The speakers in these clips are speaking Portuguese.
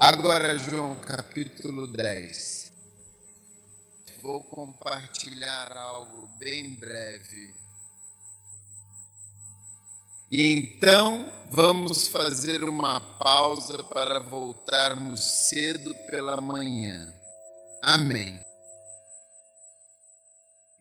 Agora, João, capítulo 10. Vou compartilhar algo bem breve. E então, vamos fazer uma pausa para voltarmos cedo pela manhã. Amém.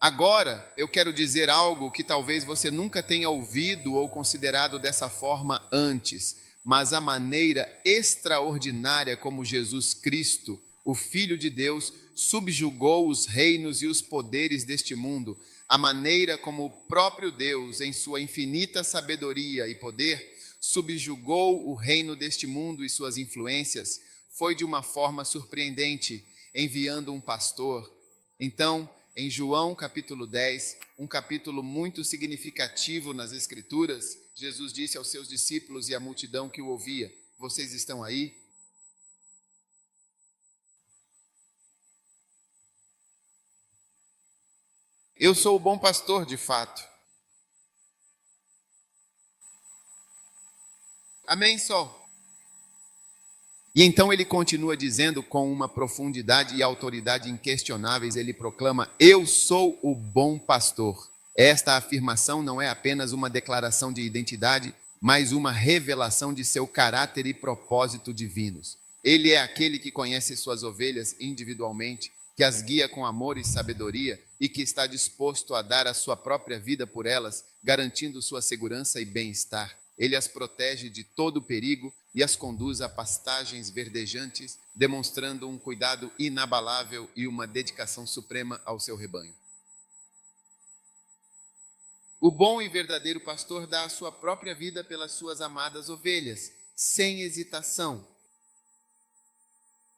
Agora, eu quero dizer algo que talvez você nunca tenha ouvido ou considerado dessa forma antes, mas a maneira extraordinária como Jesus Cristo, o Filho de Deus, subjugou os reinos e os poderes deste mundo, a maneira como o próprio Deus, em sua infinita sabedoria e poder, subjugou o reino deste mundo e suas influências, foi de uma forma surpreendente, enviando um pastor. Então, em João capítulo 10, um capítulo muito significativo nas Escrituras, Jesus disse aos seus discípulos e à multidão que o ouvia: vocês estão aí? Eu sou o bom pastor, de fato. Amém, Sol? E então ele continua dizendo com uma profundidade e autoridade inquestionáveis, ele proclama: eu sou o bom pastor. Esta afirmação não é apenas uma declaração de identidade, mas uma revelação de seu caráter e propósito divinos. Ele é aquele que conhece suas ovelhas individualmente, que as guia com amor e sabedoria e que está disposto a dar a sua própria vida por elas, garantindo sua segurança e bem-estar. Ele as protege de todo perigo e as conduz a pastagens verdejantes, demonstrando um cuidado inabalável e uma dedicação suprema ao seu rebanho. O bom e verdadeiro pastor dá a sua própria vida pelas suas amadas ovelhas, sem hesitação.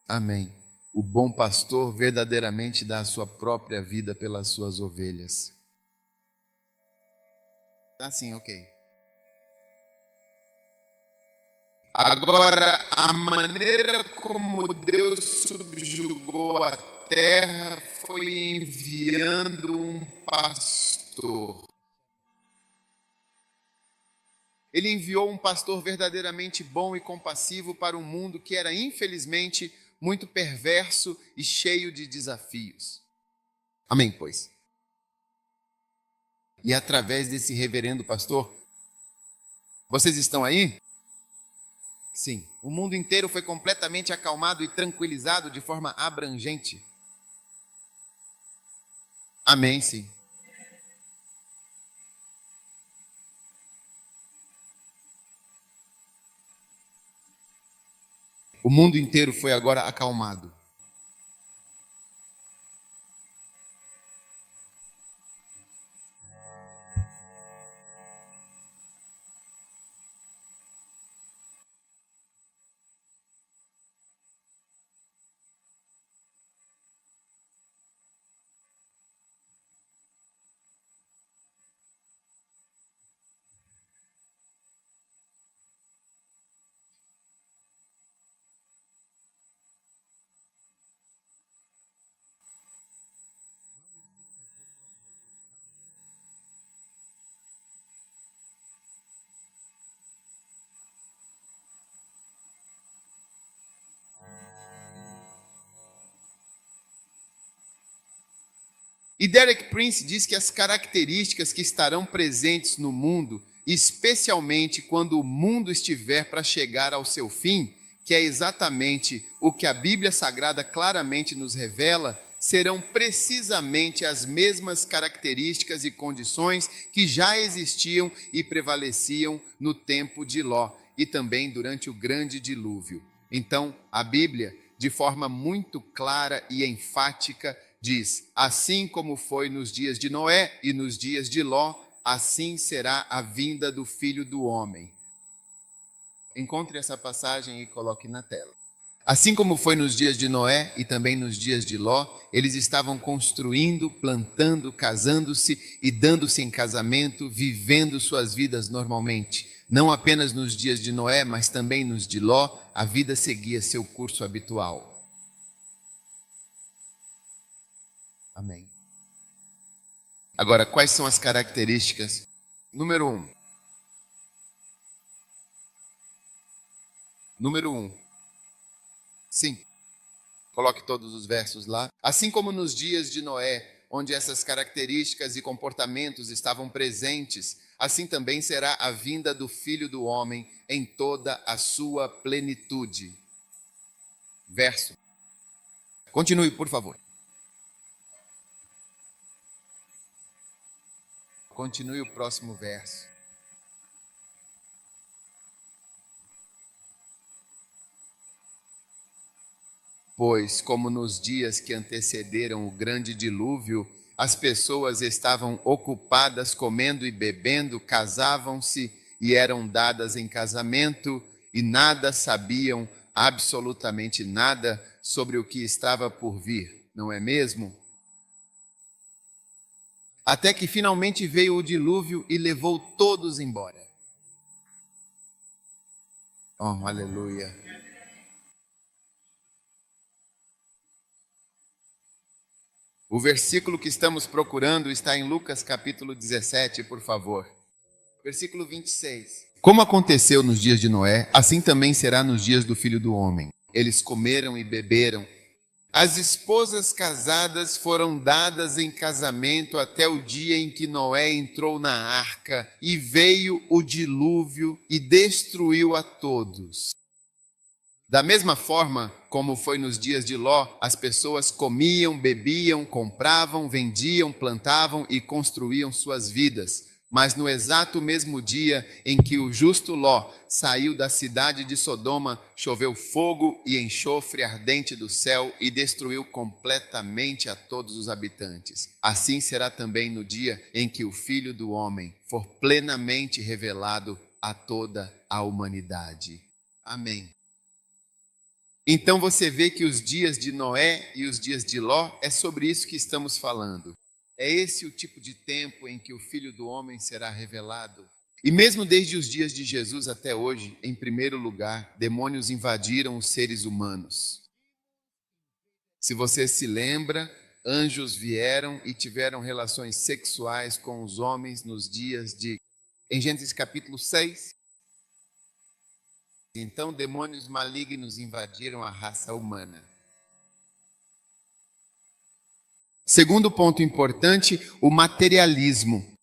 Amém. O bom pastor verdadeiramente dá a sua própria vida pelas suas ovelhas. Assim, ok. Agora, a maneira como Deus subjugou a terra foi enviando um pastor. Ele enviou um pastor verdadeiramente bom e compassivo para um mundo que era, infelizmente, muito perverso e cheio de desafios. Amém, pois. E através desse reverendo pastor, vocês estão aí? Sim, o mundo inteiro foi completamente acalmado e tranquilizado de forma abrangente. Amém, sim. O mundo inteiro foi agora acalmado. E Derek Prince diz que as características que estarão presentes no mundo, especialmente quando o mundo estiver para chegar ao seu fim, que é exatamente o que a Bíblia Sagrada claramente nos revela, serão precisamente as mesmas características e condições que já existiam e prevaleciam no tempo de Ló e também durante o grande dilúvio. Então, a Bíblia, de forma muito clara e enfática, diz: assim como foi nos dias de Noé e nos dias de Ló, assim será a vinda do Filho do Homem. Encontre essa passagem e coloque na tela. Assim como foi nos dias de Noé e também nos dias de Ló, eles estavam construindo, plantando, casando-se e dando-se em casamento, vivendo suas vidas normalmente. Não apenas nos dias de Noé, mas também nos de Ló, a vida seguia seu curso habitual. Amém. Agora, quais são as características? Número 1. Número 1. Sim, coloque todos os versos lá. Assim como nos dias de Noé, onde essas características e comportamentos estavam presentes, assim também será a vinda do Filho do Homem em toda a sua plenitude. Verso. Continue, por favor. Continue o próximo verso. Pois, como nos dias que antecederam o grande dilúvio, as pessoas estavam ocupadas comendo e bebendo, casavam-se e eram dadas em casamento, e nada sabiam, absolutamente nada, sobre o que estava por vir, não é mesmo? Até que finalmente veio o dilúvio e levou todos embora. Oh, aleluia. O versículo que estamos procurando está em Lucas capítulo 17, por favor. Versículo 26. Como aconteceu nos dias de Noé, assim também será nos dias do Filho do Homem. Eles comeram e beberam. As esposas casadas foram dadas em casamento até o dia em que Noé entrou na arca e veio o dilúvio e destruiu a todos. Da mesma forma como foi nos dias de Ló, as pessoas comiam, bebiam, compravam, vendiam, plantavam e construíam suas vidas. Mas no exato mesmo dia em que o justo Ló saiu da cidade de Sodoma, choveu fogo e enxofre ardente do céu e destruiu completamente a todos os habitantes. Assim será também no dia em que o Filho do Homem for plenamente revelado a toda a humanidade. Amém. Então você vê que os dias de Noé e os dias de Ló é sobre isso que estamos falando. É esse o tipo de tempo em que o Filho do Homem será revelado. E mesmo desde os dias de Jesus até hoje, em primeiro lugar, demônios invadiram os seres humanos. Se você se lembra, anjos vieram e tiveram relações sexuais com os homens nos dias de... Em Gênesis capítulo 6, então demônios malignos invadiram a raça humana. Segundo ponto importante, o materialismo.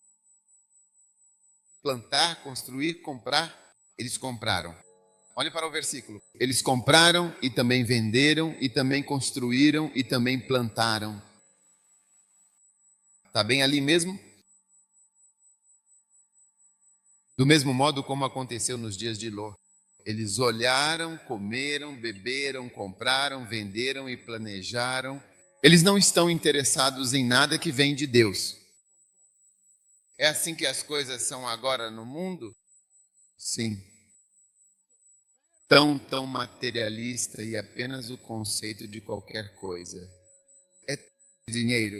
Plantar, construir, comprar, eles compraram. Olhe para o versículo. Eles compraram e também venderam e também construíram e também plantaram. Está bem ali mesmo? Do mesmo modo como aconteceu nos dias de Ló. Eles olharam, comeram, beberam, compraram, venderam e planejaram. Eles não estão interessados em nada que vem de Deus. É assim que as coisas são agora no mundo? Sim. Tão materialista e apenas o conceito de qualquer coisa. É dinheiro.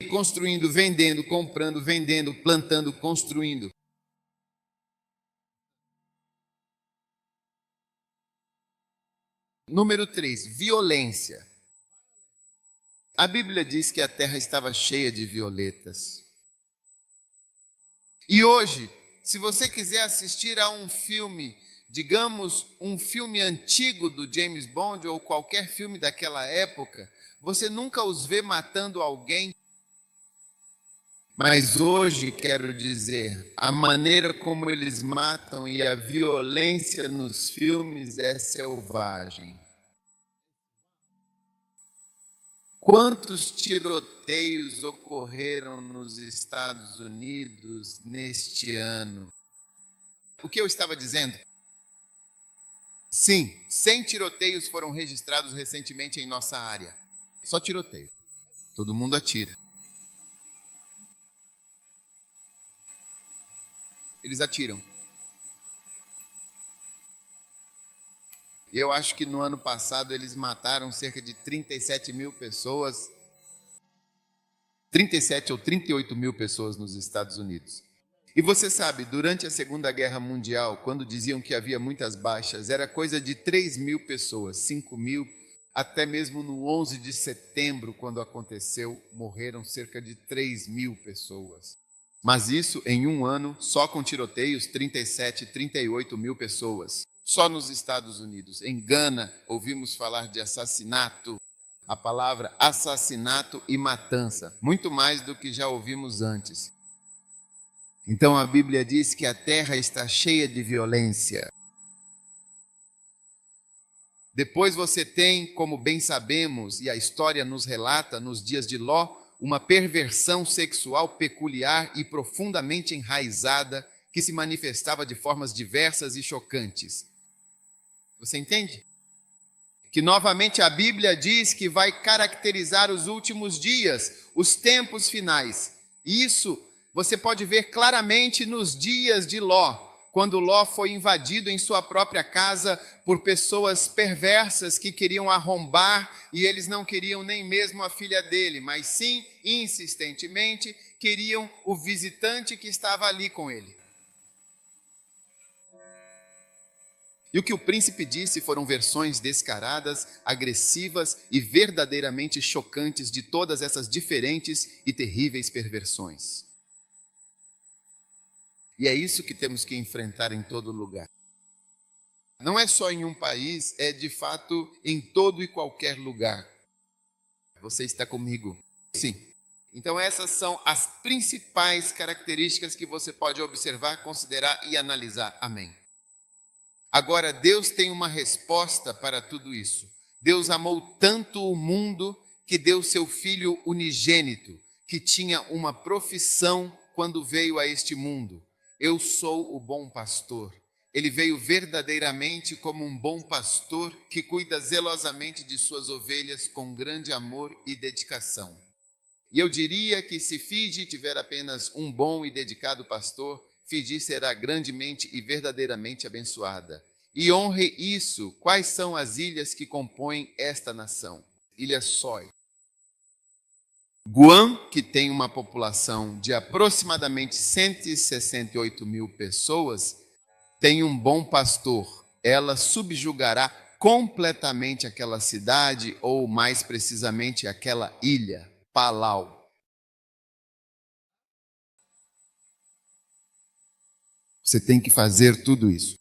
Construindo, vendendo, comprando, vendendo, plantando, construindo. Número 3, violência. A Bíblia diz que a terra estava cheia de violetas. E hoje, se você quiser assistir a um filme, digamos, um filme antigo do James Bond ou qualquer filme daquela época, você nunca os vê matando alguém. Mas hoje, quero dizer, a maneira como eles matam e a violência nos filmes é selvagem. Quantos tiroteios ocorreram nos Estados Unidos neste ano? O que eu estava dizendo? Sim, 100 tiroteios foram registrados recentemente em nossa área. Só tiroteio. Todo mundo atira. Eles atiram. Eu acho que no ano passado eles mataram cerca de 37 mil pessoas. 37 ou 38 mil pessoas nos Estados Unidos. E você sabe, durante a Segunda Guerra Mundial, quando diziam que havia muitas baixas, era coisa de 3 mil pessoas, 5 mil, até mesmo no 11 de setembro, quando aconteceu, morreram cerca de 3 mil pessoas. Mas isso em um ano, só com tiroteios, 37, 38 mil pessoas. Só nos Estados Unidos. Em Gana, ouvimos falar de assassinato. A palavra assassinato e matança. Muito mais do que já ouvimos antes. Então a Bíblia diz que a terra está cheia de violência. Depois você tem, como bem sabemos, e a história nos relata nos dias de Ló, uma perversão sexual peculiar e profundamente enraizada que se manifestava de formas diversas e chocantes. Você entende? Que novamente a Bíblia diz que vai caracterizar os últimos dias, os tempos finais. E isso você pode ver claramente nos dias de Ló, quando Ló foi invadido em sua própria casa por pessoas perversas que queriam arrombar, e eles não queriam nem mesmo a filha dele, mas sim, insistentemente, queriam o visitante que estava ali com ele. E o que o príncipe disse foram versões descaradas, agressivas e verdadeiramente chocantes de todas essas diferentes e terríveis perversões. E é isso que temos que enfrentar em todo lugar. Não é só em um país, é de fato em todo e qualquer lugar. Você está comigo? Sim. Então essas são as principais características que você pode observar, considerar e analisar. Amém. Agora, Deus tem uma resposta para tudo isso. Deus amou tanto o mundo que deu seu Filho unigênito, que tinha uma profissão quando veio a este mundo. Eu sou o bom pastor. Ele veio verdadeiramente como um bom pastor que cuida zelosamente de suas ovelhas com grande amor e dedicação. E eu diria que se Fiji tiver apenas um bom e dedicado pastor, Fiji será grandemente e verdadeiramente abençoada. E honre isso. Quais são as ilhas que compõem esta nação? Ilha Soi. Guam, que tem uma população de aproximadamente 168 mil pessoas, tem um bom pastor. Ela subjugará completamente aquela cidade, ou mais precisamente aquela ilha, Palau. Você tem que fazer tudo isso.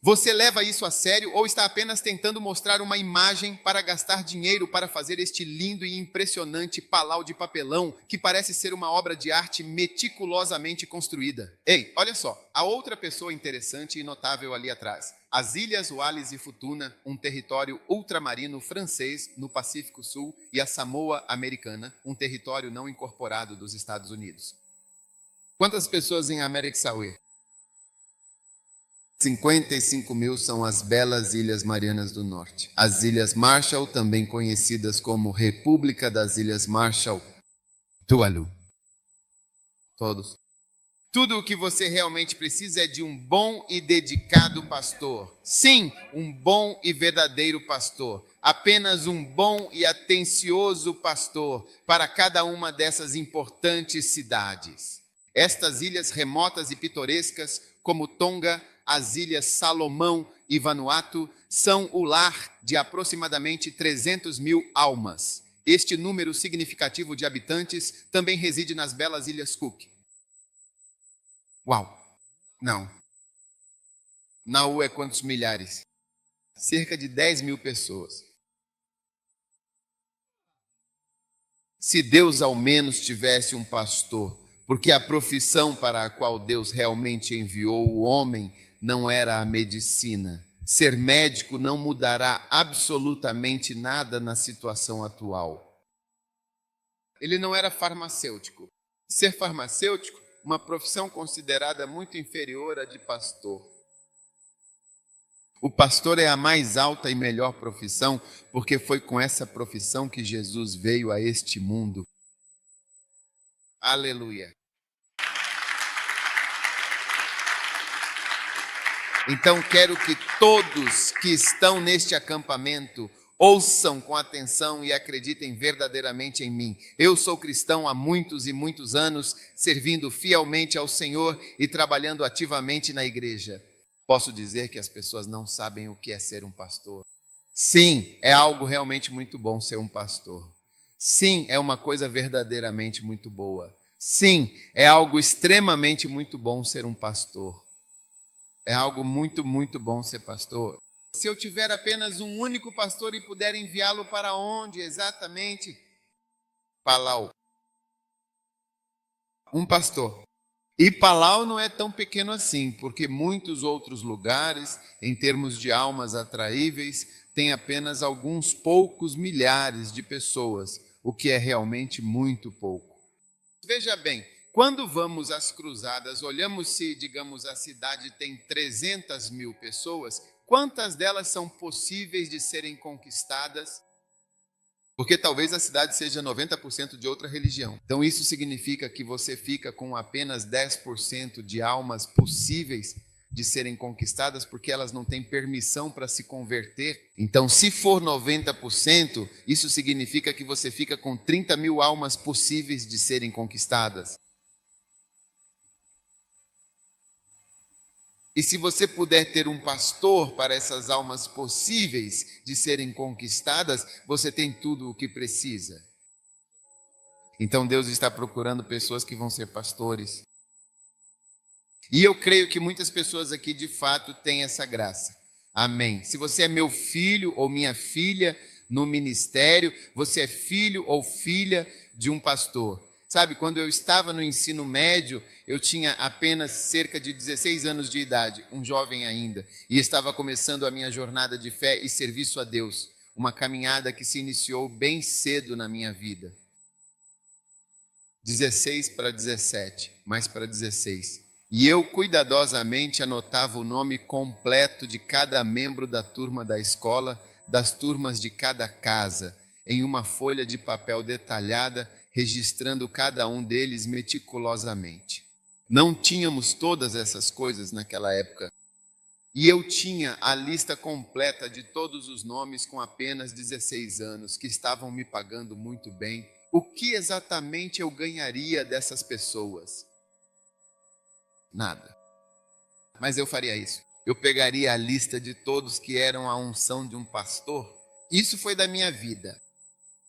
Você leva isso a sério ou está apenas tentando mostrar uma imagem para gastar dinheiro para fazer este lindo e impressionante palau de papelão que parece ser uma obra de arte meticulosamente construída? Ei, olha só, a outra pessoa interessante e notável ali atrás. As Ilhas Wallis e Futuna, um território ultramarino francês no Pacífico Sul, e a Samoa Americana, um território não incorporado dos Estados Unidos. Quantas pessoas em América-Sauer? 55 mil são as belas Ilhas Marianas do Norte. As Ilhas Marshall, também conhecidas como República das Ilhas Marshall, Tuvalu. Todos. Tudo o que você realmente precisa é de um bom e dedicado pastor. Sim, um bom e verdadeiro pastor. Apenas um bom e atencioso pastor para cada uma dessas importantes cidades. Estas ilhas remotas e pitorescas, como Tonga, as Ilhas Salomão e Vanuatu, são o lar de aproximadamente 300 mil almas. Este número significativo de habitantes também reside nas belas Ilhas Cook. Uau! Não. Nauru é quantos milhares? Cerca de 10 mil pessoas. Se Deus ao menos tivesse um pastor, porque a profissão para a qual Deus realmente enviou o homem não era a medicina. Ser médico não mudará absolutamente nada na situação atual. Ele não era farmacêutico. Ser farmacêutico, uma profissão considerada muito inferior à de pastor. O pastor é a mais alta e melhor profissão, porque foi com essa profissão que Jesus veio a este mundo. Aleluia. Então quero que todos que estão neste acampamento ouçam com atenção e acreditem verdadeiramente em mim. Eu sou cristão há muitos e muitos anos, servindo fielmente ao Senhor e trabalhando ativamente na igreja. Posso dizer que as pessoas não sabem o que é ser um pastor. Sim, é algo realmente muito bom ser um pastor. Sim, é uma coisa verdadeiramente muito boa. Sim, é algo extremamente muito bom ser um pastor. É algo muito, muito bom ser pastor. Se eu tiver apenas um único pastor e puder enviá-lo para onde exatamente? Palau. Um pastor. E Palau não é tão pequeno assim, porque muitos outros lugares, em termos de almas atraíveis, têm apenas alguns poucos milhares de pessoas, o que é realmente muito pouco. Veja bem, quando vamos às cruzadas, olhamos se, digamos, a cidade tem 300 mil pessoas, quantas delas são possíveis de serem conquistadas? Porque talvez a cidade seja 90% de outra religião. Então isso significa que você fica com apenas 10% de almas possíveis de serem conquistadas, porque elas não têm permissão para se converter. Então, se for 90%, isso significa que você fica com 30 mil almas possíveis de serem conquistadas. E se você puder ter um pastor para essas almas possíveis de serem conquistadas, você tem tudo o que precisa. Então Deus está procurando pessoas que vão ser pastores. E eu creio que muitas pessoas aqui de fato têm essa graça. Amém. Se você é meu filho ou minha filha no ministério, você é filho ou filha de um pastor. Sabe, quando eu estava no ensino médio, eu tinha apenas cerca de 16 anos de idade, um jovem ainda, e estava começando a minha jornada de fé e serviço a Deus, uma caminhada que se iniciou bem cedo na minha vida. 16 para 17, mais para 16. E eu cuidadosamente anotava o nome completo de cada membro da turma da escola, das turmas de cada casa, em uma folha de papel detalhada, registrando cada um deles meticulosamente. Não tínhamos todas essas coisas naquela época. E eu tinha a lista completa de todos os nomes com apenas 16 anos, que estavam me pagando muito bem. O que exatamente eu ganharia dessas pessoas? Nada. Mas eu faria isso. Eu pegaria a lista de todos que eram a unção de um pastor. Isso foi da minha vida.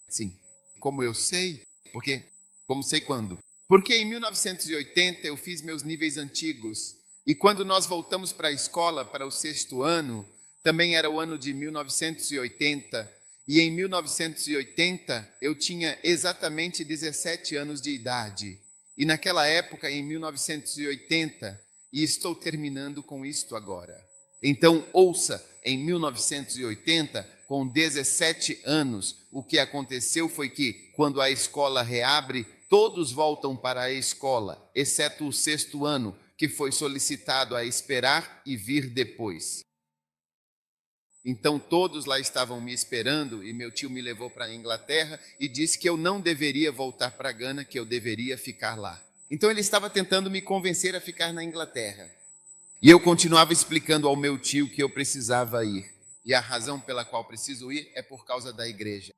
Sim. Como eu sei? Porque, como sei quando? Porque em 1980 eu fiz meus níveis antigos. E quando nós voltamos para a escola, para o 6º ano, também era o ano de 1980. E em 1980 eu tinha exatamente 17 anos de idade. E naquela época, em 1980, e estou terminando com isto agora. Então, ouça, em 1980, com 17 anos, o que aconteceu foi que, quando a escola reabre, todos voltam para a escola, exceto o 6º ano, que foi solicitado a esperar e vir depois. Então todos lá estavam me esperando e meu tio me levou para a Inglaterra e disse que eu não deveria voltar para Gana, que eu deveria ficar lá. Então ele estava tentando me convencer a ficar na Inglaterra. E eu continuava explicando ao meu tio que eu precisava ir. E a razão pela qual preciso ir é por causa da igreja.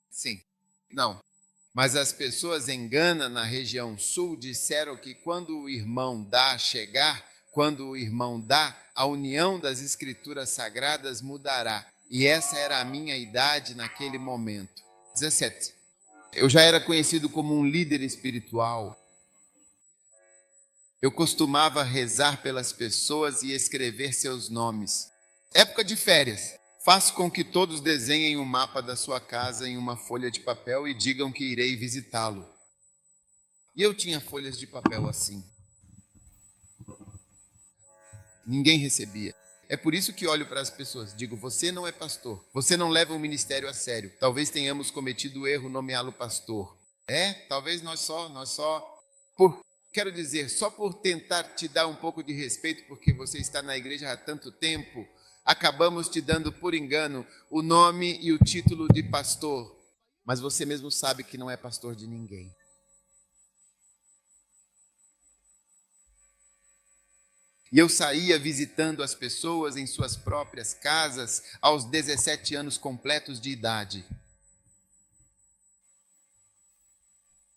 Sim, não. Mas as pessoas em Gana, na região sul, disseram que quando o irmão Dá chegar, quando o irmão Dá, a união das escrituras sagradas mudará. E essa era a minha idade naquele momento. 17. Eu já era conhecido como um líder espiritual. Eu costumava rezar pelas pessoas e escrever seus nomes. Época de férias. Faço com que todos desenhem um mapa da sua casa em uma folha de papel e digam que irei visitá-lo. E eu tinha folhas de papel assim. Ninguém recebia. É por isso que olho para as pessoas, digo, você não é pastor, você não leva o ministério a sério. Talvez tenhamos cometido o erro nomeá-lo pastor. Talvez quero dizer, só por tentar te dar um pouco de respeito, porque você está na igreja há tanto tempo, acabamos te dando por engano o nome e o título de pastor, mas você mesmo sabe que não é pastor de ninguém. E eu saía visitando as pessoas em suas próprias casas aos 17 anos completos de idade.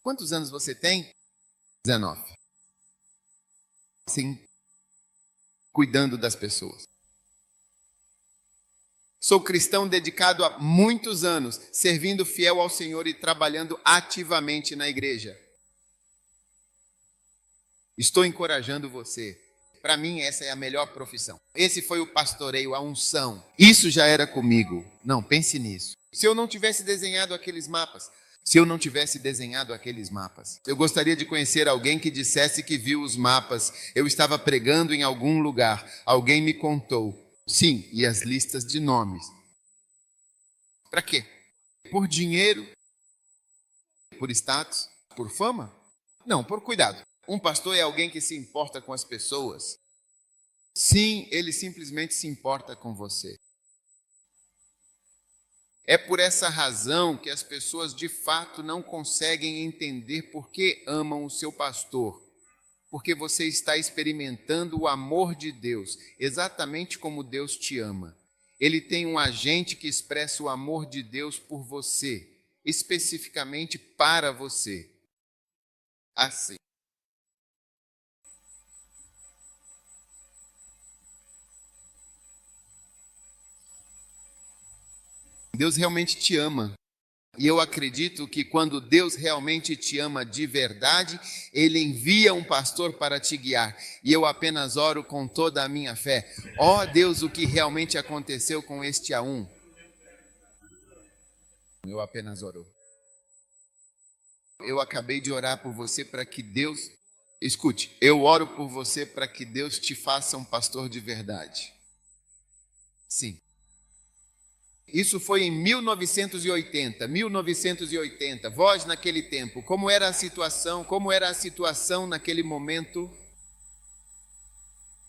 Quantos anos você tem? 19. Sim, cuidando das pessoas. Sou cristão dedicado há muitos anos, servindo fiel ao Senhor e trabalhando ativamente na igreja. Estou encorajando você. Para mim, essa é a melhor profissão. Esse foi o pastoreio, a unção. Isso já era comigo. Não, pense nisso. Se eu não tivesse desenhado aqueles mapas, eu gostaria de conhecer alguém que dissesse que viu os mapas. Eu estava pregando em algum lugar. Alguém me contou. Sim, e as listas de nomes. Para quê? Por dinheiro? Por status? Por fama? Não, por cuidado. Um pastor é alguém que se importa com as pessoas. Sim, ele simplesmente se importa com você. É por essa razão que as pessoas de fato não conseguem entender por que amam o seu pastor. Porque você está experimentando o amor de Deus, exatamente como Deus te ama. Ele tem um agente que expressa o amor de Deus por você, especificamente para você. Assim. Deus realmente te ama. E eu acredito que quando Deus realmente te ama de verdade, Ele envia um pastor para te guiar. E eu apenas oro com toda a minha fé. Ó Deus, o que realmente aconteceu com este A1? Eu apenas oro. Eu acabei de orar por você para que Deus... Escute, eu oro por você para que Deus te faça um pastor de verdade. Sim. Isso foi em 1980, voz naquele tempo. Como era a situação naquele momento?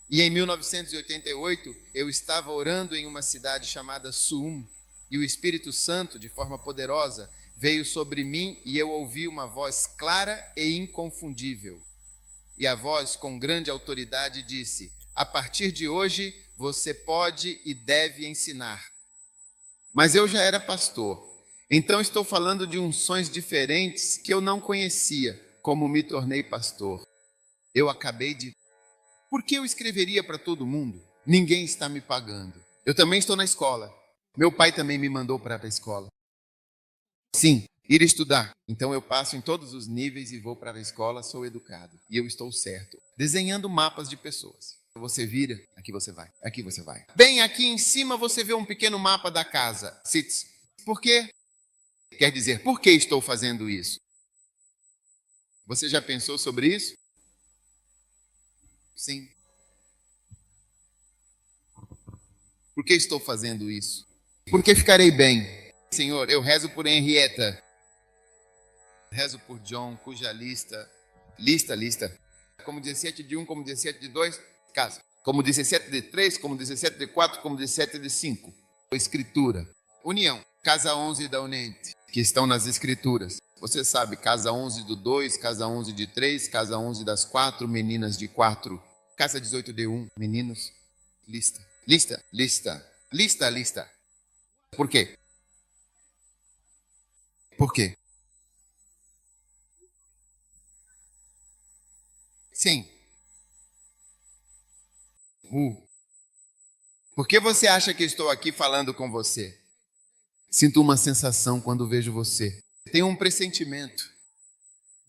E em 1988, eu estava orando em uma cidade chamada Suum, e o Espírito Santo, de forma poderosa, veio sobre mim e eu ouvi uma voz clara e inconfundível. E a voz, com grande autoridade, disse: a partir de hoje, você pode e deve ensinar. Mas eu já era pastor, então estou falando de unções diferentes que eu não conhecia, como me tornei pastor. Eu acabei de... Por que eu escreveria para todo mundo? Ninguém está me pagando. Eu também estou na escola. Meu pai também me mandou para a escola. Sim, ir estudar. Então eu passo em todos os níveis e vou para a escola, sou educado. E eu estou certo. Desenhando mapas de pessoas. Você vira, aqui você vai, aqui você vai. Bem, aqui em cima você vê um pequeno mapa da casa. Sits. Por quê? Quer dizer, por que estou fazendo isso? Você já pensou sobre isso? Sim. Por que estou fazendo isso? Porque ficarei bem. Senhor, eu rezo por Henrietta. Rezo por John, cuja lista. Como 17 de 1, como 17 de 2, casa. Como 17 de 3, como 17 de 4, como 17 de 5. Escritura. União. Casa 11 da Unente, que estão nas escrituras. Você sabe, casa 11 do 2, casa 11 de 3, casa 11 das 4, meninas de 4. Casa 18 de 1, meninos. Lista. Por quê? Por quê? Sim. Por que você acha que estou aqui falando com você? Sinto uma sensação quando vejo você. Tenho um pressentimento.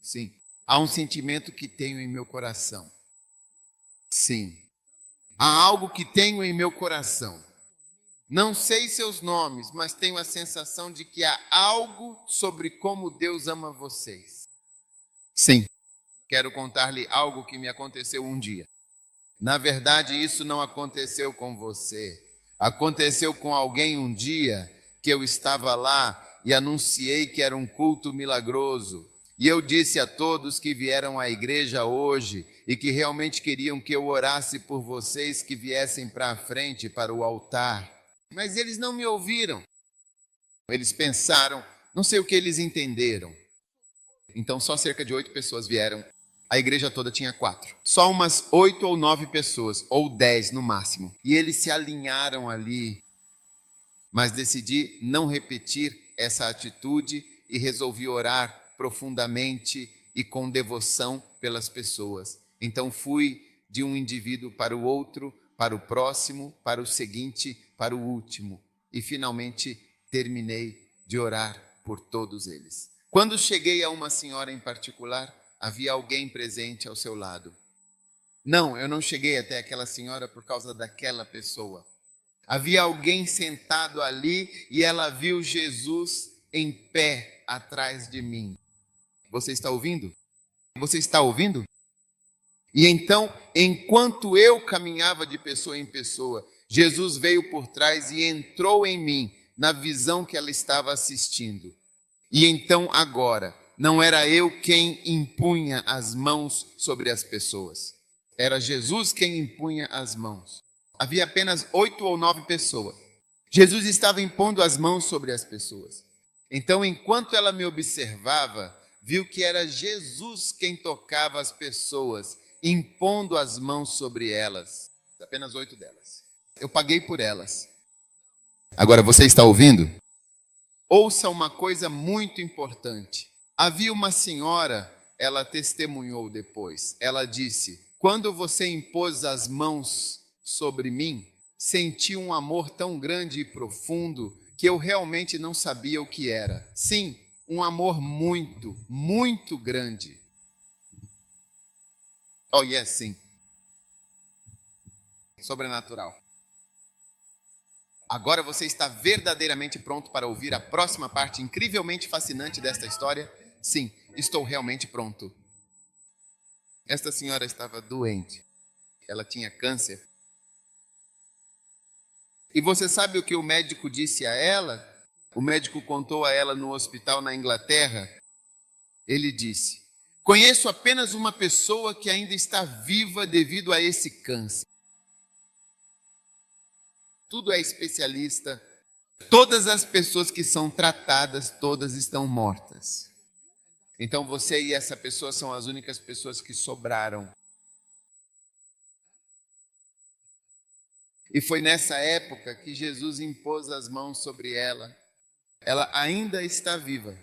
Sim. Há um sentimento que tenho em meu coração. Sim. Há algo que tenho em meu coração. Não sei seus nomes, mas tenho a sensação de que há algo sobre como Deus ama vocês. Sim. Quero contar-lhe algo que me aconteceu um dia. Na verdade, isso não aconteceu com você. Aconteceu com alguém um dia que eu estava lá e anunciei que era um culto milagroso. E eu disse a todos que vieram à igreja hoje e que realmente queriam que eu orasse por vocês que viessem para a frente, para o altar. Mas eles não me ouviram. Eles pensaram, não sei o que eles entenderam. Então só cerca de 8 pessoas vieram. A igreja toda tinha 4. Só umas 8 ou 9 pessoas, ou 10 no máximo. E eles se alinharam ali. Mas decidi não repetir essa atitude e resolvi orar profundamente e com devoção pelas pessoas. Então fui de um indivíduo para o outro, para o próximo, para o seguinte, para o último. E finalmente terminei de orar por todos eles. Quando cheguei a uma senhora em particular, havia alguém presente ao seu lado. Não, eu não cheguei até aquela senhora por causa daquela pessoa. Havia alguém sentado ali e ela viu Jesus em pé atrás de mim. Você está ouvindo? Você está ouvindo? E então, enquanto eu caminhava de pessoa em pessoa, Jesus veio por trás e entrou em mim, na visão que ela estava assistindo. E então, agora, não era eu quem impunha as mãos sobre as pessoas. Era Jesus quem impunha as mãos. Havia apenas 8 ou 9 pessoas. Jesus estava impondo as mãos sobre as pessoas. Então, enquanto ela me observava, viu que era Jesus quem tocava as pessoas, impondo as mãos sobre elas. Apenas 8 delas. Eu paguei por elas. Agora, você está ouvindo? Ouça uma coisa muito importante. Havia uma senhora, ela testemunhou depois. Ela disse: quando você impôs as mãos sobre mim, senti um amor tão grande e profundo que eu realmente não sabia o que era. Sim, um amor muito, muito grande. Oh, yes, sim. Sobrenatural. Agora você está verdadeiramente pronto para ouvir a próxima parte incrivelmente fascinante desta história? Sim, estou realmente pronto. Esta senhora estava doente. Ela tinha câncer. E você sabe o que o médico disse a ela? O médico contou a ela no hospital na Inglaterra. Ele disse: conheço apenas uma pessoa que ainda está viva devido a esse câncer. Tudo é especialista. Todas as pessoas que são tratadas, todas estão mortas. Então você e essa pessoa são as únicas pessoas que sobraram. E foi nessa época que Jesus impôs as mãos sobre ela. Ela ainda está viva.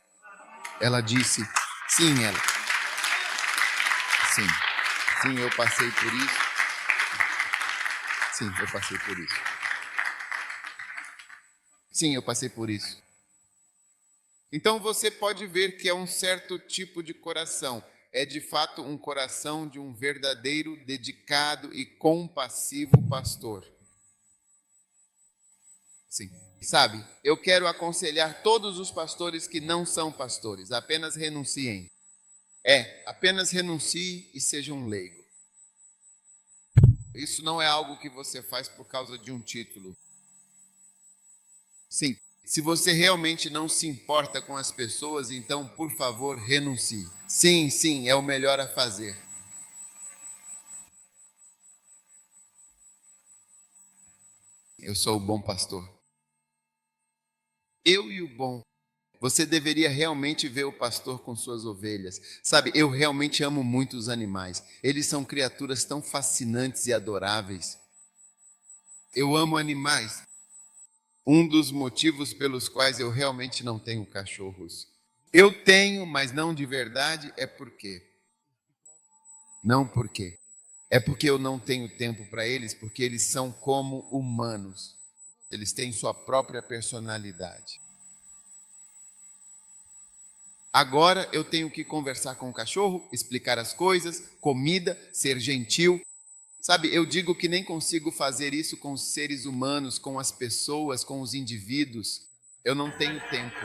Ela disse: sim, ela. Sim. Sim, eu passei por isso. Sim, eu passei por isso. Sim, eu passei por isso. Então você pode ver que é um certo tipo de coração. É de fato um coração de um verdadeiro, dedicado e compassivo pastor. Sim. Sabe, eu quero aconselhar todos os pastores que não são pastores, apenas renunciem. Apenas renuncie e seja um leigo. Isso não é algo que você faz por causa de um título. Sim, se você realmente não se importa com as pessoas, então, por favor, renuncie. Sim, sim, é o melhor a fazer. Eu sou o bom pastor. Eu e o bom. Você deveria realmente ver o pastor com suas ovelhas. Sabe, eu realmente amo muito os animais. Eles são criaturas tão fascinantes e adoráveis. Eu amo animais. Um dos motivos pelos quais eu realmente não tenho cachorros. Eu tenho, mas não de verdade, é porque. Não porque. É porque eu não tenho tempo para eles, porque eles são como humanos. Eles têm sua própria personalidade. Agora eu tenho que conversar com o cachorro, explicar as coisas, comida, ser gentil. Sabe, eu digo que nem consigo fazer isso com os seres humanos, com as pessoas, com os indivíduos. Eu não tenho tempo.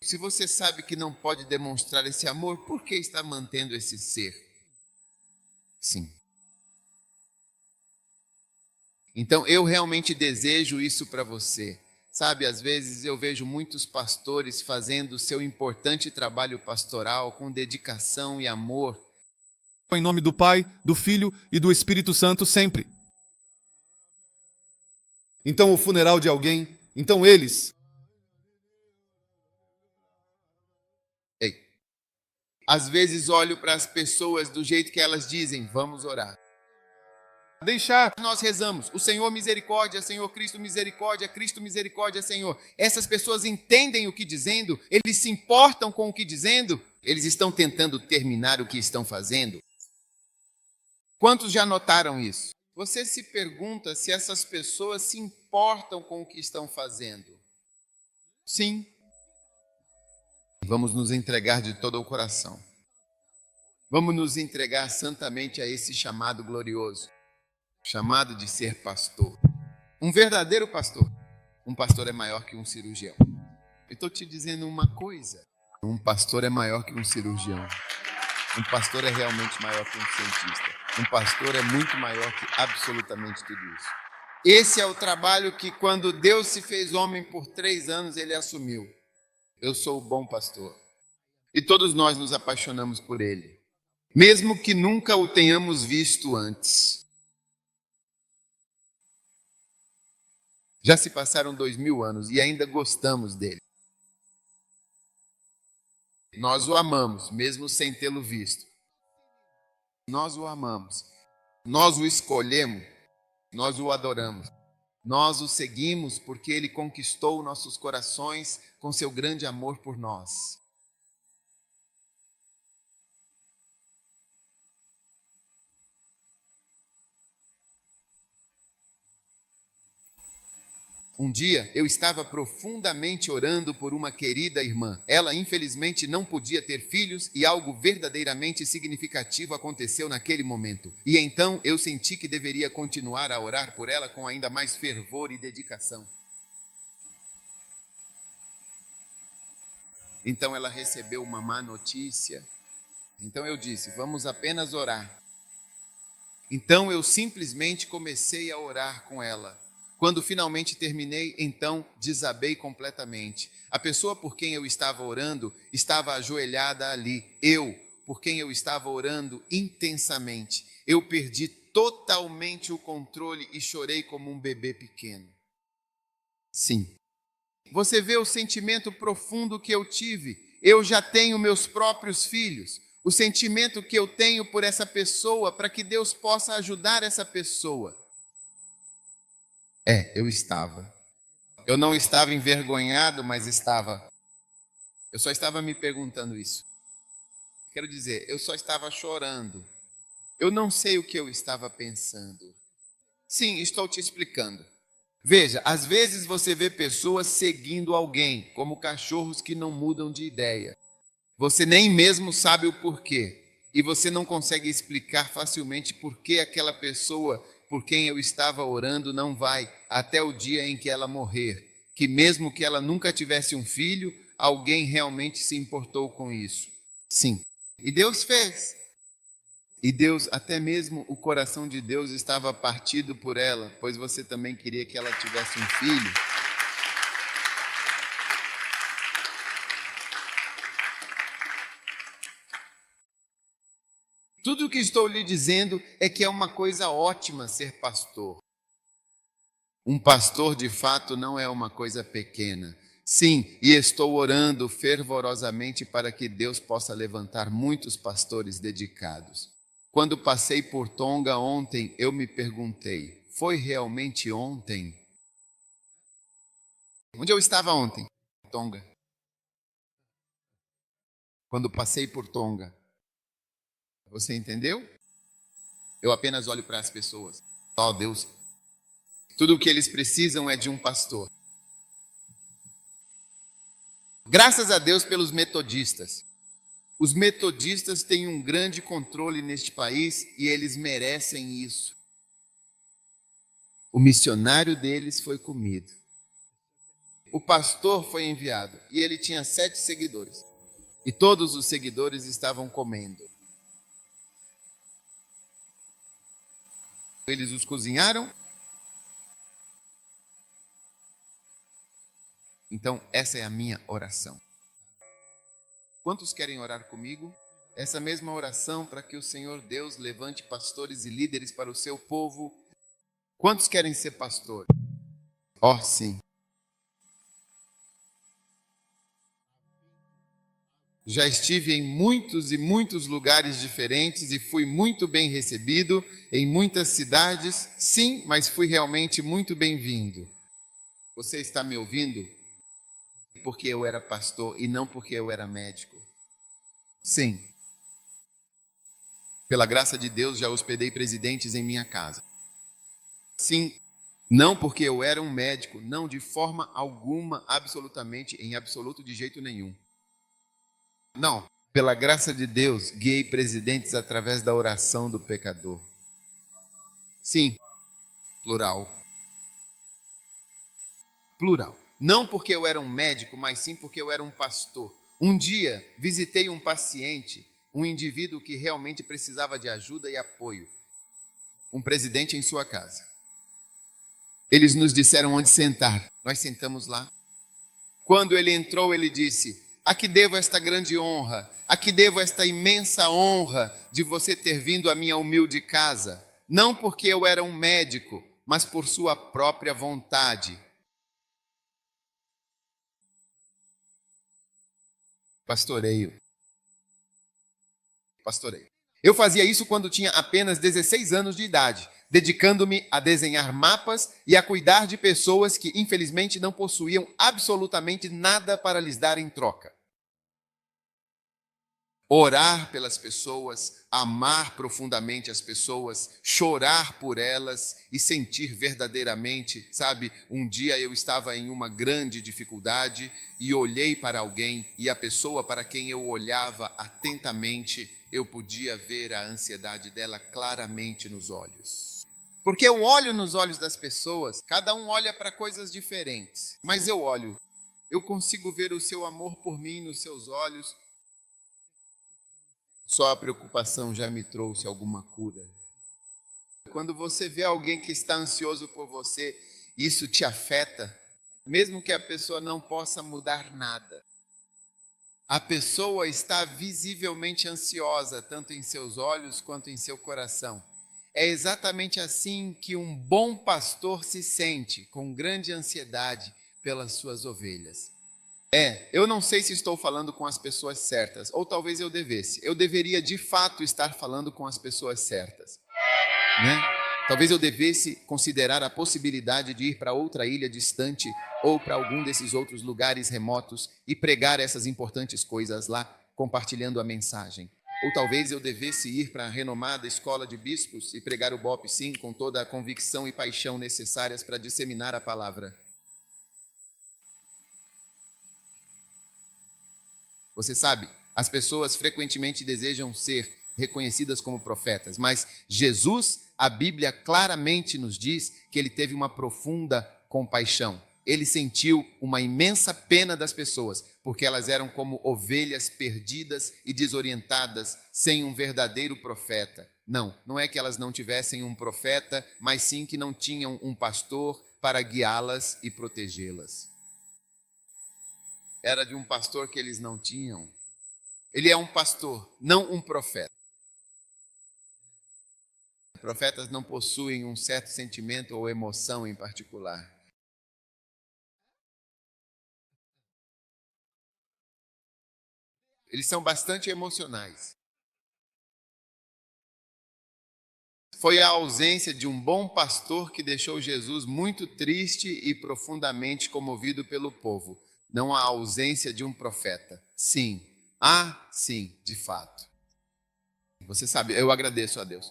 Se você sabe que não pode demonstrar esse amor, por que está mantendo esse ser? Sim. Então eu realmente desejo isso para você. Sabe, às vezes eu vejo muitos pastores fazendo o seu importante trabalho pastoral com dedicação e amor. Em nome do Pai, do Filho e do Espírito Santo sempre. Então o funeral de alguém, então eles. Ei, às vezes olho para as pessoas do jeito que elas dizem, vamos orar. Deixar. Nós rezamos, o Senhor misericórdia, Senhor Cristo misericórdia, Senhor. Essas pessoas entendem o que dizendo, eles se importam com o que dizendo, eles estão tentando terminar o que estão fazendo. Quantos já notaram isso? Você se pergunta se essas pessoas se importam com o que estão fazendo. Sim. Vamos nos entregar de todo o coração. Vamos nos entregar santamente a esse chamado glorioso, chamado de ser pastor. Um verdadeiro pastor. Um pastor é maior que um cirurgião. Eu estou te dizendo uma coisa. Um pastor é maior que um cirurgião. Um pastor é realmente maior que um cientista. Um pastor é muito maior que absolutamente tudo isso. Esse é o trabalho que, quando Deus se fez homem por 3 anos, ele assumiu. Eu sou o bom pastor. E todos nós nos apaixonamos por ele, mesmo que nunca o tenhamos visto antes. Já se passaram 2000 anos e ainda gostamos dele. Nós o amamos, mesmo sem tê-lo visto. Nós o amamos. Nós o escolhemos. Nós o adoramos. Nós o seguimos porque ele conquistou nossos corações com seu grande amor por nós. Um dia eu estava profundamente orando por uma querida irmã. Ela, infelizmente, não podia ter filhos e algo verdadeiramente significativo aconteceu naquele momento. E então eu senti que deveria continuar a orar por ela com ainda mais fervor e dedicação. Então ela recebeu uma má notícia. Então eu disse: vamos apenas orar. Então eu simplesmente comecei a orar com ela. Quando finalmente terminei, então desabei completamente. A pessoa por quem eu estava orando estava ajoelhada ali. Eu, por quem eu estava orando intensamente. Eu perdi totalmente o controle e chorei como um bebê pequeno. Sim. Você vê o sentimento profundo que eu tive. Eu já tenho meus próprios filhos. O sentimento que eu tenho por essa pessoa, para que Deus possa ajudar essa pessoa. Eu estava. Eu não estava envergonhado, mas estava. Eu só estava me perguntando isso. Quero dizer, eu só estava chorando. Eu não sei o que eu estava pensando. Sim, estou te explicando. Veja, às vezes você vê pessoas seguindo alguém, como cachorros que não mudam de ideia. Você nem mesmo sabe o porquê. E você não consegue explicar facilmente por que aquela pessoa por quem eu estava orando não vai até o dia em que ela morrer. Que mesmo que ela nunca tivesse um filho, alguém realmente se importou com isso. Sim. E Deus fez. E Deus, até mesmo o coração de Deus estava partido por ela, pois você também queria que ela tivesse um filho. Tudo o que estou lhe dizendo é que é uma coisa ótima ser pastor. Um pastor, de fato, não é uma coisa pequena. Sim, e estou orando fervorosamente para que Deus possa levantar muitos pastores dedicados. Quando passei por Tonga ontem, eu me perguntei, foi realmente ontem? Onde eu estava ontem? Tonga. Quando passei por Tonga. Você entendeu? Eu apenas olho para as pessoas. Oh, Deus, tudo o que eles precisam é de um pastor. Graças a Deus pelos metodistas. Os metodistas têm um grande controle neste país e eles merecem isso. O missionário deles foi comido. O pastor foi enviado e ele tinha 7 seguidores. E todos os seguidores estavam comendo. Eles os cozinharam. Então, essa é a minha oração. Quantos querem orar comigo? Essa mesma oração para que o Senhor Deus levante pastores e líderes para o seu povo. Quantos querem ser pastor? Oh, sim. Já estive em muitos e muitos lugares diferentes e fui muito bem recebido em muitas cidades. Sim, mas fui realmente muito bem-vindo. Você está me ouvindo? Porque eu era pastor e não porque eu era médico. Sim. Pela graça de Deus, já hospedei presidentes em minha casa. Sim, não porque eu era um médico, não de forma alguma, absolutamente, em absoluto, de jeito nenhum. Não, pela graça de Deus, guiei presidentes através da oração do pecador. Sim, plural. Plural. Não porque eu era um médico, mas sim porque eu era um pastor. Um dia, visitei um paciente, um indivíduo que realmente precisava de ajuda e apoio. Um presidente em sua casa. Eles nos disseram onde sentar. Nós sentamos lá. Quando ele entrou, ele disse: a que devo esta grande honra? A que devo esta imensa honra de você ter vindo à minha humilde casa? Não porque eu era um médico, mas por sua própria vontade. Pastoreio. Eu fazia isso quando tinha apenas 16 anos de idade, dedicando-me a desenhar mapas e a cuidar de pessoas que, infelizmente, não possuíam absolutamente nada para lhes dar em troca. Orar pelas pessoas, amar profundamente as pessoas, chorar por elas e sentir verdadeiramente, sabe? Um dia eu estava em uma grande dificuldade e olhei para alguém e a pessoa para quem eu olhava atentamente, eu podia ver a ansiedade dela claramente nos olhos. Porque eu olho nos olhos das pessoas, cada um olha para coisas diferentes, mas eu consigo ver o seu amor por mim nos seus olhos. Só a preocupação já me trouxe alguma cura. Quando você vê alguém que está ansioso por você, isso te afeta, mesmo que a pessoa não possa mudar nada. A pessoa está visivelmente ansiosa, tanto em seus olhos quanto em seu coração. É exatamente assim que um bom pastor se sente, com grande ansiedade pelas suas ovelhas. Eu não sei se estou falando com as pessoas certas, ou talvez eu devesse. Eu deveria, de fato, estar falando com as pessoas certas, né? Talvez eu devesse considerar a possibilidade de ir para outra ilha distante ou para algum desses outros lugares remotos e pregar essas importantes coisas lá, compartilhando a mensagem. Ou talvez eu devesse ir para a renomada escola de bispos e pregar o BOP, sim, com toda a convicção e paixão necessárias para disseminar a palavra. Você sabe, as pessoas frequentemente desejam ser reconhecidas como profetas, mas Jesus, a Bíblia claramente nos diz que ele teve uma profunda compaixão. Ele sentiu uma imensa pena das pessoas, porque elas eram como ovelhas perdidas e desorientadas, sem um verdadeiro profeta. Não é que elas não tivessem um profeta, mas sim que não tinham um pastor para guiá-las e protegê-las. Era de um pastor que eles não tinham. Ele é um pastor, não um profeta. Profetas não possuem um certo sentimento ou emoção em particular. Eles são bastante emocionais. Foi a ausência de um bom pastor que deixou Jesus muito triste e profundamente comovido pelo povo. Não a ausência de um profeta. Sim, sim, de fato. Você sabe, eu agradeço a Deus.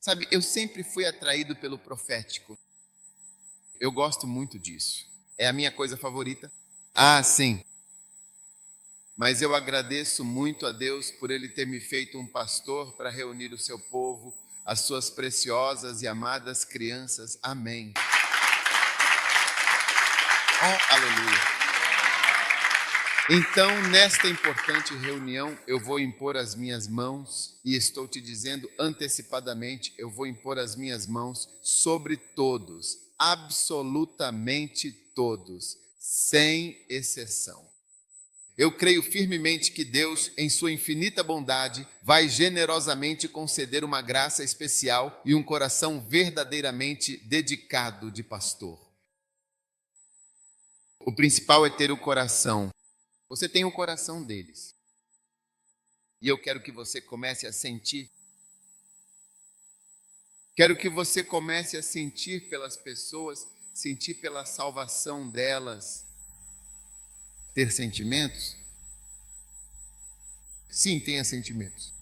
Sabe, eu sempre fui atraído pelo profético. Eu gosto muito disso. É a minha coisa favorita. Sim. Mas eu agradeço muito a Deus por Ele ter me feito um pastor para reunir o seu povo, as suas preciosas e amadas crianças. Amém. Oh, aleluia. Então, nesta importante reunião, eu vou impor as minhas mãos, e estou te dizendo antecipadamente, eu vou impor as minhas mãos sobre todos, absolutamente todos, sem exceção. Eu creio firmemente que Deus, em sua infinita bondade, vai generosamente conceder uma graça especial e um coração verdadeiramente dedicado de pastor. O principal é ter o coração. Você tem o coração deles. E eu quero que você comece a sentir. Quero que você comece a sentir pelas pessoas, sentir pela salvação delas. Ter sentimentos? Sim, tenha sentimentos.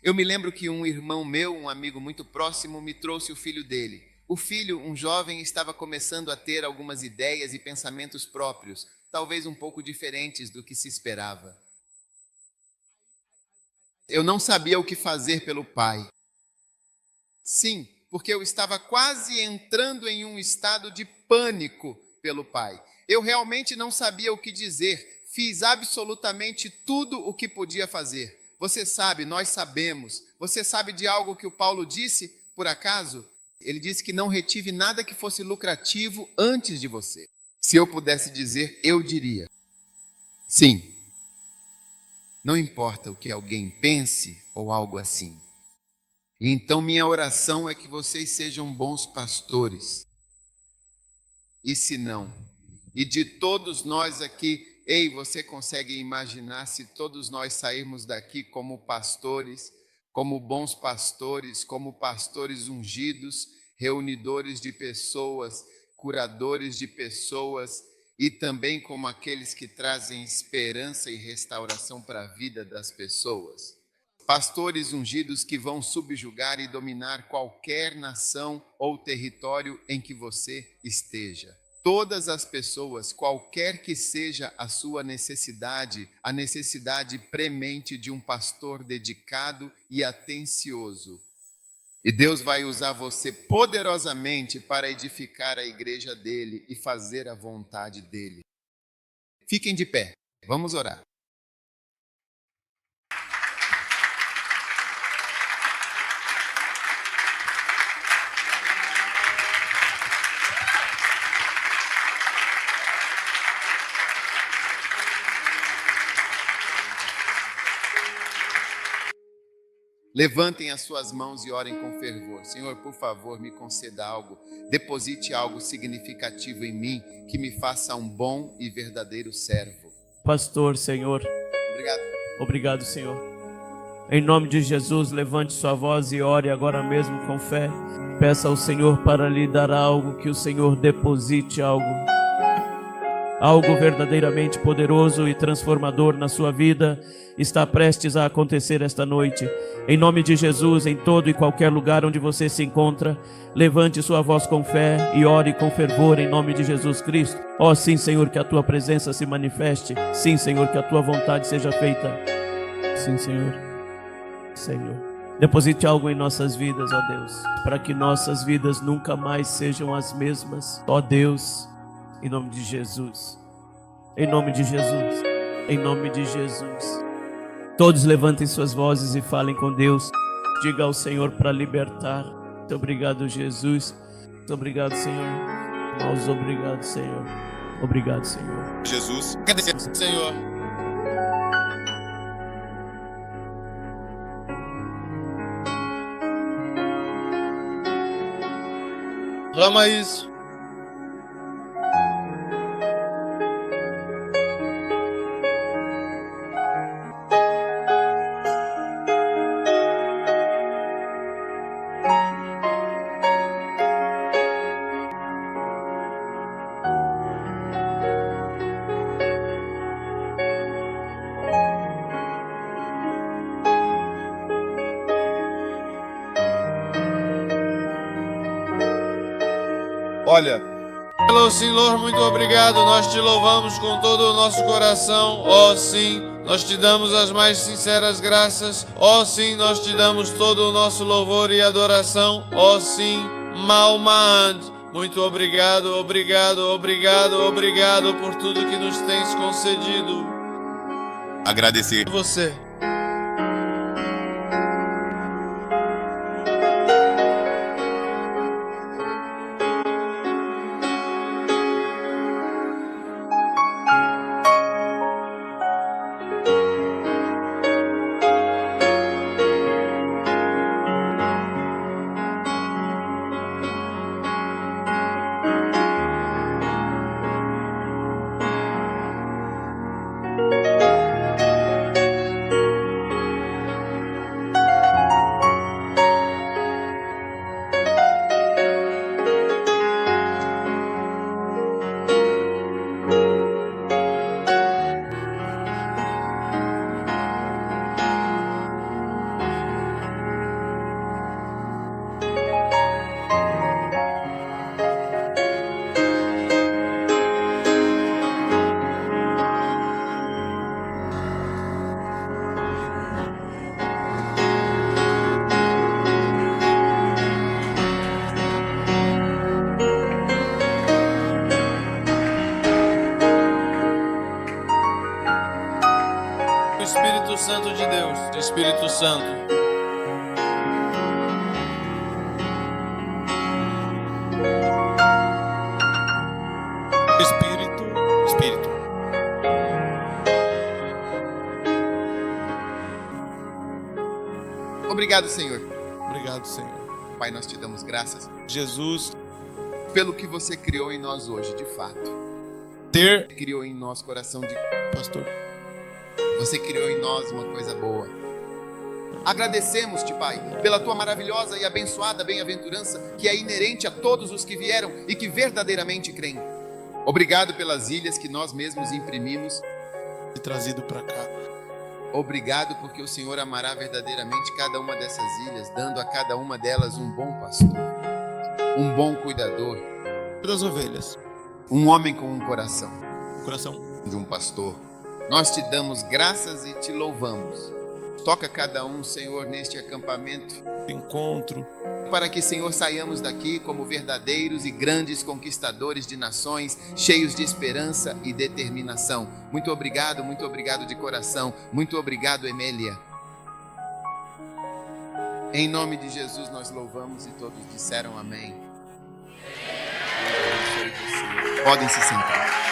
Eu me lembro que um irmão meu, um amigo muito próximo, me trouxe o filho dele. O filho, um jovem, estava começando a ter algumas ideias e pensamentos próprios. talvez um pouco diferentes do que se esperava. Eu não sabia o que fazer pelo pai. Sim, porque eu estava quase entrando em um estado de pânico pelo pai. Eu realmente não sabia o que dizer. Fiz absolutamente tudo o que podia fazer. Você sabe, nós sabemos. Você sabe de algo que o Paulo disse, por acaso? Ele disse que não retive nada que fosse lucrativo antes de você. Se eu pudesse dizer, eu diria: sim. Não importa o que alguém pense ou algo assim. E então minha oração é que vocês sejam bons pastores. E se não? E de todos nós aqui, ei, você consegue imaginar se todos nós sairmos daqui como pastores, como bons pastores, como pastores ungidos, reunidores de pessoas, curadores de pessoas, e também como aqueles que trazem esperança e restauração para a vida das pessoas? Pastores ungidos que vão subjugar e dominar qualquer nação ou território em que você esteja. Todas as pessoas, qualquer que seja a sua necessidade, a necessidade premente de um pastor dedicado e atencioso. E Deus vai usar você poderosamente para edificar a igreja dele e fazer a vontade dele. Fiquem de pé, vamos orar. Levantem as suas mãos e orem com fervor. Senhor, por favor, me conceda algo. Deposite algo significativo em mim que me faça um bom e verdadeiro servo. Pastor, Senhor. Obrigado. Obrigado, Senhor. Em nome de Jesus, levante sua voz e ore agora mesmo com fé. Peça ao Senhor para lhe dar algo, que o Senhor deposite algo verdadeiramente poderoso e transformador na sua vida está prestes a acontecer esta noite. Em nome de Jesus, em todo e qualquer lugar onde você se encontra, levante sua voz com fé e ore com fervor em nome de Jesus Cristo. Ó sim, Senhor, que a tua presença se manifeste. Sim, Senhor, que a tua vontade seja feita. Sim, Senhor. Senhor, deposite algo em nossas vidas, ó Deus, para que nossas vidas nunca mais sejam as mesmas. Ó Deus, em nome de Jesus, em nome de Jesus, em nome de Jesus. Todos levantem suas vozes e falem com Deus. Diga ao Senhor para libertar. Muito obrigado, Jesus. Muito obrigado, Senhor. Irmãos, obrigado, Senhor. Obrigado, Senhor. Jesus, agradecer, Senhor. Clama isso. Olha, Senhor, muito obrigado, nós te louvamos com todo o nosso coração, ó sim, nós te damos as mais sinceras graças, ó sim, nós te damos todo o nosso louvor e adoração, ó sim, Malmand, muito obrigado, obrigado, obrigado, obrigado por tudo que nos tens concedido. Agradecer você. Santo. Espírito. Obrigado, Senhor. Obrigado, Senhor. Pai, nós te damos graças Jesus, pelo que você criou em nós hoje, de fato. Criou em nós coração de pastor. Você criou em nós uma coisa boa. Agradecemos-te, Pai, pela tua maravilhosa e abençoada bem-aventurança que é inerente a todos os que vieram e que verdadeiramente creem. Obrigado pelas ilhas que nós mesmos imprimimos E trazido para cá. Obrigado porque o Senhor amará verdadeiramente cada uma dessas ilhas, dando a cada uma delas um bom pastor, um bom cuidador, Das ovelhas. um homem com um coração Coração. de um pastor. Nós te damos graças e te louvamos. Toca cada um, Senhor, neste acampamento, Encontro. para que, Senhor, saiamos daqui como verdadeiros e grandes conquistadores de nações, cheios de esperança e determinação. Muito obrigado de coração. Muito obrigado, Emélia. Em nome de Jesus nós louvamos e todos disseram amém. Podem se sentar.